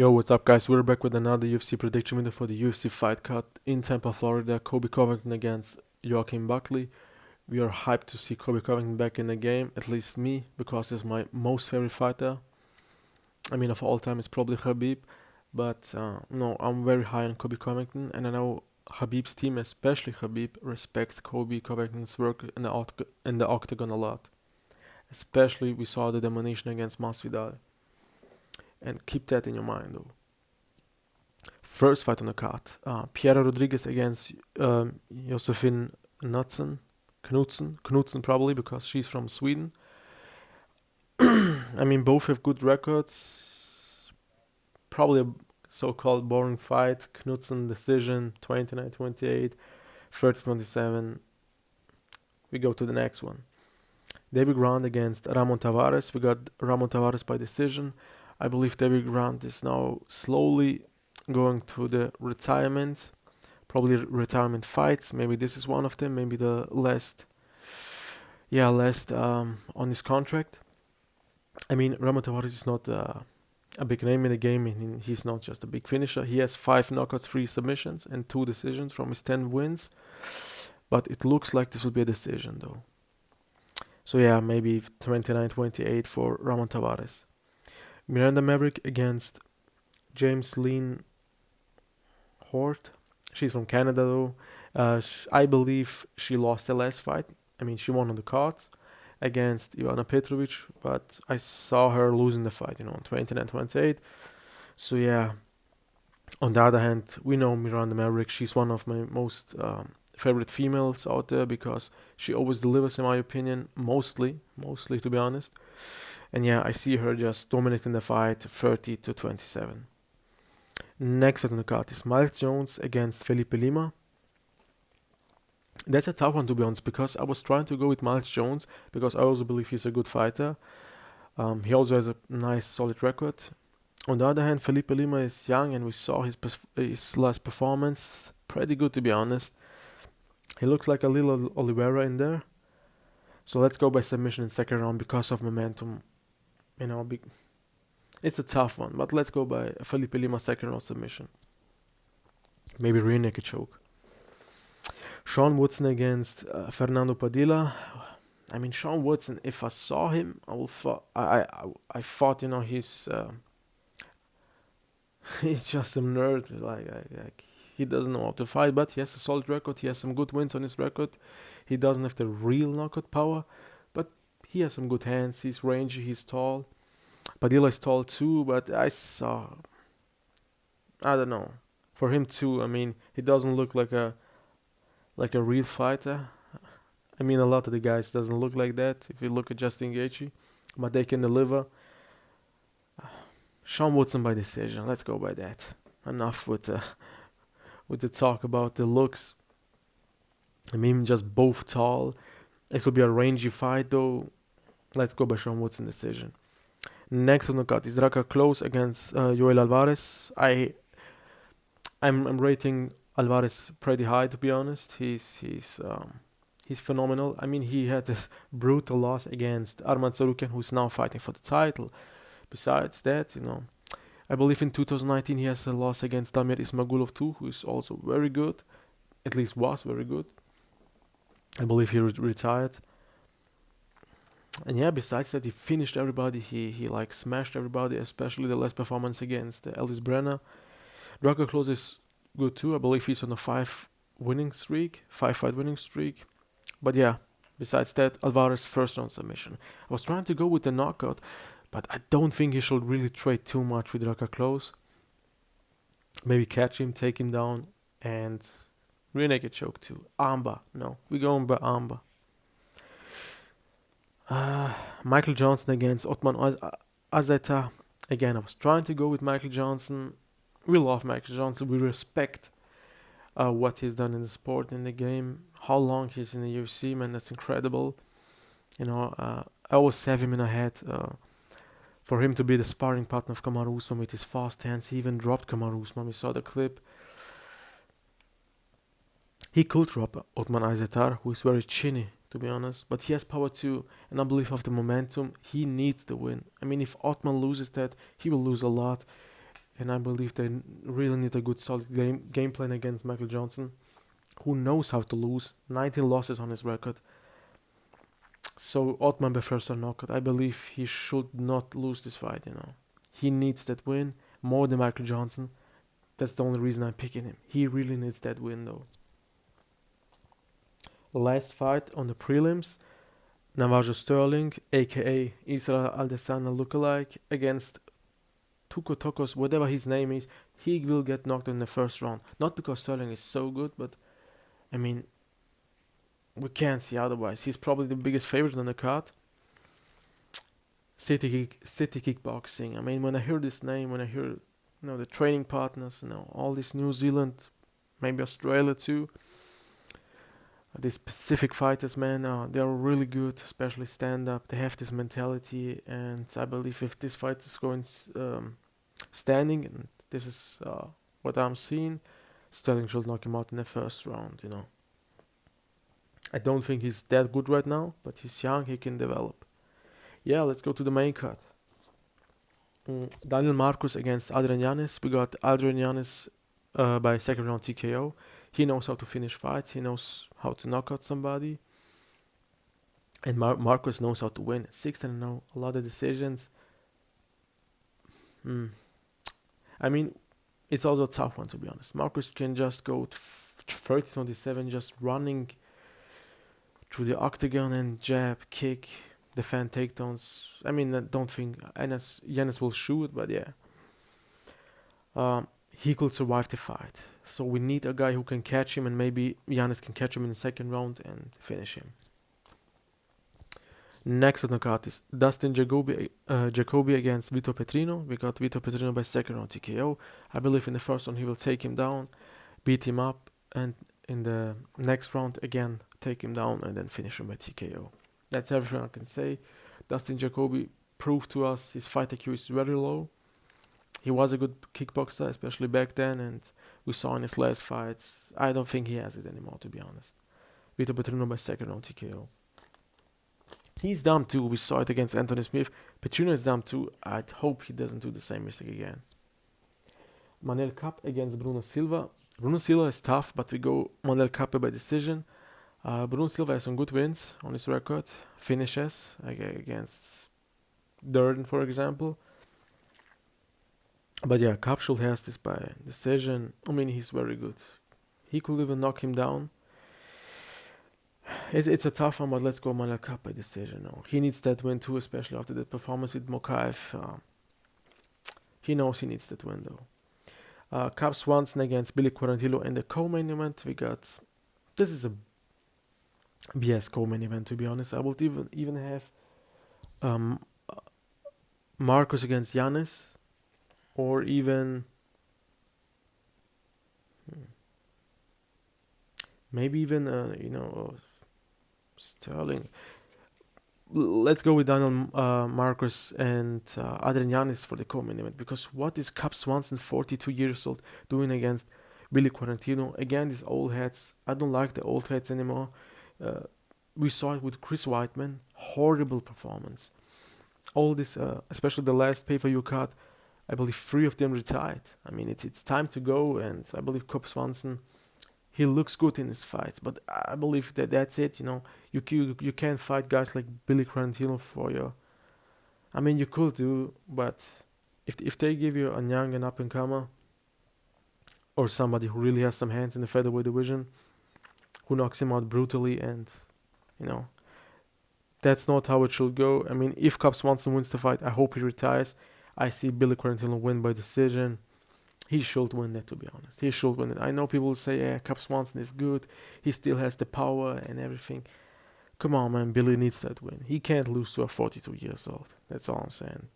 Yo, what's up, guys? We're back with another UFC prediction video for the UFC fight card in Tampa, Florida. Colby Covington against Joaquin Buckley. We are hyped to see Colby Covington back in the game, at least me, because he's my most favorite fighter. I mean, of all time, it's probably Khabib, but no, I'm very high on Colby Covington, and I know Khabib's team, especially Khabib, respects Colby Covington's work in the octagon a lot. Especially, we saw the domination against Masvidal. And keep that in your mind, though. First fight on the card. Piera Rodriguez against Josefine Knutsson probably, because she's from Sweden. I mean, both have good records. Probably a so-called boring fight. Knutsson decision, 29-28, 30-27. We go to the next one. Davey Grant against Ramon Taveras. We got Ramon Taveras by decision. I believe Davey Grant is now slowly going to the retirement, probably retirement fights. Maybe this is one of them. Maybe the last on his contract. I mean, Ramon Taveras is not a big name in the game. And he's not just a big finisher. He has 5 knockouts, 3 submissions, and 2 decisions from his 10 wins. But it looks like this will be a decision, though. So yeah, maybe 29-28 for Ramon Taveras. Miranda Maverick against Jamey-Lyn Horth. She's from Canada, though. I believe she lost the last fight. I mean, she won on the cards against Ivana Petrovic, but I saw her losing the fight, 29-28. So yeah. On the other hand, we know Miranda Maverick. She's one of my most favorite females out there because she always delivers, in my opinion, mostly to be honest. And yeah, I see her just dominating the fight 30-27. Next fight on the card is Miles Jones against Felipe Lima. That's a tough one, to be honest, because I was trying to go with Miles Jones because I also believe he's a good fighter. He also has a nice, solid record. On the other hand, Felipe Lima is young, and we saw his last performance. Pretty good, to be honest. He looks like a little Oliveira in there. So let's go by submission in second round because of momentum. It's a tough one, but let's go by Felipe Lima second round submission. Maybe rear naked choke. Sean Woodson against Fernando Padilla. I mean, Sean Woodson, if I saw him, I thought, he's he's just a nerd. Like he doesn't know how to fight, but he has a solid record. He has some good wins on his record. He doesn't have the real knockout power, but he has some good hands. He's rangy. He's tall. Padilla is tall too, but I don't know. For him too, I mean, he doesn't look like a real fighter. I mean, a lot of the guys doesn't look like that. If you look at Justin Gaethje, but they can deliver. Sean Woodson by decision. Let's go by that. Enough with the talk about the looks. I mean, just both tall. It will be a rangy fight, though. Let's go by Sean Woodson decision. Next on the card is Drakkar Klose against Joel Alvarez. I'm rating Alvarez pretty high, to be honest. He's phenomenal. I mean, he had this brutal loss against Arman Tsarukyan, who's now fighting for the title. Besides that, I believe in 2019 he has a loss against Damir Ismagulov too, who is also very good. At least was very good. I believe he retired. And yeah, besides that, he finished everybody. He like smashed everybody, especially the last performance against Ellis Brenner. Drakkar Klose is good too. I believe he's on a 5-fight winning streak. But yeah, besides that, Alvarez first round submission. I was trying to go with the knockout, but I don't think he should really trade too much with Drakkar Klose. Maybe catch him, take him down, and rear naked choke too. Armbar. No, we're going by armbar. Michael Johnson against Ottman Azaitar. Again, I was trying to go with Michael Johnson. We love Michael Johnson. We respect what he's done in the sport, in the game. How long he's in the UFC, man, that's incredible. I always have him in a head for him to be the sparring partner of Kamaru Usman with his fast hands. He even dropped Kamaru Usman. We saw the clip. He could drop Ottman Azaitar, who is very chinny, to be honest, but he has power too, and I believe of the momentum, he needs the win. I mean, if Ottman loses that, he will lose a lot. and I believe they really need a good solid game plan against Michael Johnson, who knows how to lose. 19 losses on his record. So Ottman by first round knockout. I believe he should not lose this fight, He needs that win more than Michael Johnson. That's the only reason I'm picking him. He really needs that win though. Last fight on the prelims, Navajo Stirling, aka Israel Adesanya lookalike, against Tuco Tokkos, whatever his name is. He will get knocked in the first round. Not because Stirling is so good, but I mean, we can't see otherwise. He's probably the biggest favorite on the card. City kickboxing. I mean, when I hear this name, when I hear the training partners, all these New Zealand, maybe Australia too. These Pacific fighters, man, they are really good, especially stand up. They have this mentality, and I believe if this fight is going standing, and this is what I'm seeing, Sterling should knock him out in the first round. I don't think he's that good right now, but he's young, he can develop. Yeah, let's go to the main card. Daniel Marcus against Adrian Yanez. We got Adrian Yanez by second round TKO. He knows how to finish fights. He knows how to knock out somebody. And Marcus knows how to win. 6-0, a lot of decisions. I mean, it's also a tough one, to be honest. Marcus can just go 30-27, just running through the octagon and jab, kick, defend takedowns. I mean, I don't think Yanez will shoot, but yeah. He could survive the fight. So we need a guy who can catch him, and maybe Yanez can catch him in the second round and finish him. Next on the card is Dustin Jacoby against Vitor Petrino. We got Vitor Petrino by second round TKO. I believe in the first round he will take him down, beat him up, and in the next round again take him down and then finish him by TKO. That's everything I can say. Dustin Jacoby proved to us his fight IQ is very low. He was a good kickboxer, especially back then, and we saw in his last fights. I don't think he has it anymore, to be honest. Vitor Petrino by second round TKO. He's dumb too. We saw it against Anthony Smith. Petrino is dumb too. I hope he doesn't do the same mistake again. Manel Kape against Bruno Silva. Bruno Silva is tough, but we go Manel Kape by decision. Bruno Silva has some good wins on his record. Finishes against Durden, for example. But yeah, Kape should has this by decision. I mean, he's very good. He could even knock him down. It's a tough one, but let's go Manel Kape by decision. No. He needs that win too, especially after the performance with Mokaev. He knows he needs that win though. Cub Swanson against Billy Quarantillo in the co-main event. This is a BS co-main event, to be honest. I would even have Marcus against Yanez, or even maybe even Sterling. Let's go with Daniel Marcus and Adrian Yanez for the co-main event, because what is Cub Swanson, 42 years old, doing against Billy Quarantillo? Again, these old heads. I don't like the old heads anymore. We saw it with Chris Weidman. Horrible performance. All this, especially the last pay-per-view card, I believe 3 of them retired. I mean, it's time to go, and I believe Cub Swanson, he looks good in his fights, but I believe that's it. You can't fight guys like Billy Quarantillo for your. I mean, you could do, but if they give you a young and up and comer, or somebody who really has some hands in the featherweight division, who knocks him out brutally, and that's not how it should go. I mean, if Cub Swanson wins the fight, I hope he retires. I see Billy Quarantillo win by decision. He should win that, to be honest. He should win it. I know people will say, yeah, Cub Swanson is good. He still has the power and everything. Come on, man. Billy needs that win. He can't lose to a 42 years old. That's all I'm saying.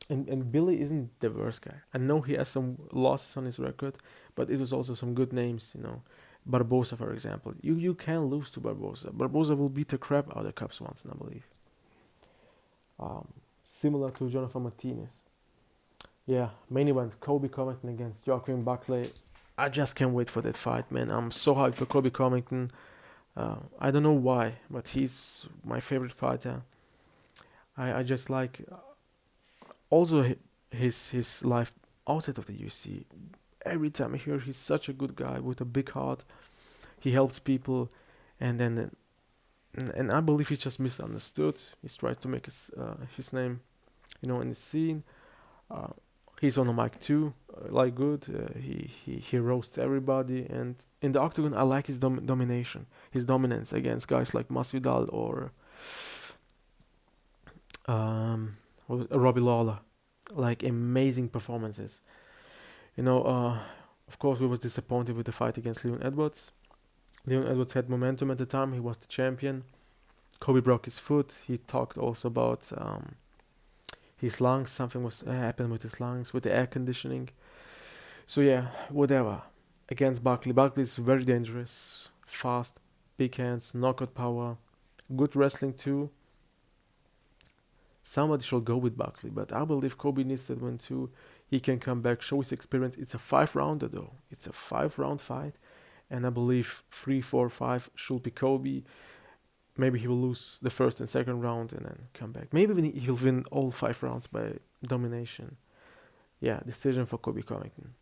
And Billy isn't the worst guy. I know he has some losses on his record, but it was also some good names, Barbosa, for example. You can't lose to Barbosa. Barbosa will beat the crap out of Cub Swanson, I believe. Similar to Jonathan Martinez. Yeah, main event, Colby Covington against Joaquin Buckley. I just can't wait for that fight, man. I'm so hyped for Colby Covington. I don't know why, but he's my favorite fighter. I just like... Also, his life outside of the UFC. Every time I hear he's such a good guy with a big heart, he helps people, and then and I believe he's just misunderstood. He's tried to make his name, in the scene. Uh, he's on the mic too, like good. He roasts everybody, and in the octagon, I like his domination, his dominance against guys like Masvidal or Robbie Lawler, like amazing performances. Of course, we was disappointed with the fight against Leon Edwards. Leon Edwards had momentum at the time. He was the champion. Kobe broke his foot. He talked also about his lungs. Something was happened with his lungs, with the air conditioning. So yeah, whatever. Against Buckley. Buckley is very dangerous, fast, big hands, knockout power, good wrestling too. Somebody should go with Buckley, but I believe Kobe needs that win too. He can come back, show his experience. It's a 5-rounder though. It's a 5-round fight, and I believe 3, 4, 5 should be Kobe. Maybe he will lose the first and second round and then come back. Maybe he'll win all 5 rounds by domination. Yeah, decision for Colby Covington.